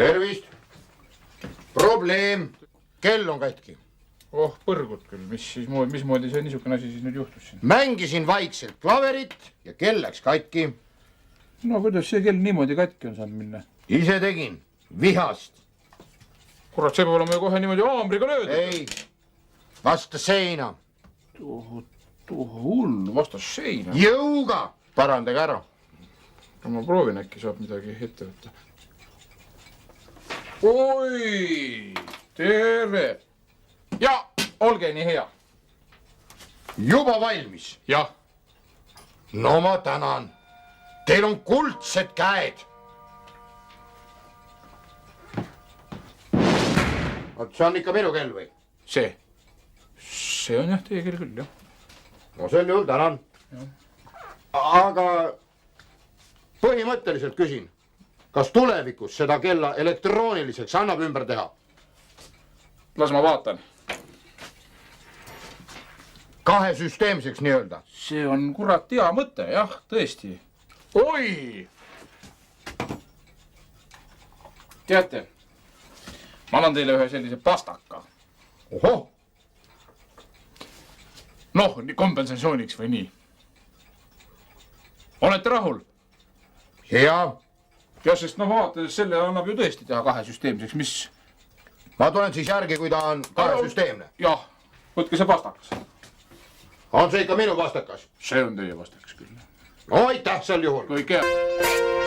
tervist. Probleem, kell on katki. Oh, põrgud küll, mismoodi see niisugune asi siis nüüd juhtus siin? Mängisin vaikselt klaverit ja kell läks katki. No kuidas see kell niimoodi katki on saanud minna? Ise tegin, vihast. Kurat, see peab olema ju kohe niimoodi haamriga löödud. Ei, vasta seina. Hullu, vastas seina. Jõuga, parandage ära. Ma proovin, äkki saab midagi ette võtta. Oi, tere! Ja, olge nii hea. Juba valmis? Jah. No ma tänan. Teil on kuldsed käed. See on ikka minu kell või? See on jah teie kell küll, jah. No sel juhul tänan. Aga põhimõtteliselt küsin, kas tulevikus seda kella elektrooniliseks annab ümber teha? Las ma vaatan. Kahesüsteemseks nii-öelda. See on kurat hea mõte, jah, tõesti. Oi! Teate, ma annan teile ühe sellise pastaka. Ohoh! Noh, kompensatsiooniks või nii. Olete rahul? Hea. Ja, sest no vaatades selle annab ju tõesti teha kahesüsteemseks, mis... Ma tulen siis järgi, kui ta on kahesüsteemne. Jah, võtke see pastakas. On see ikka minu pastakas? See on teie pastakas küll. No aitäh sel juhul. Kõik hea.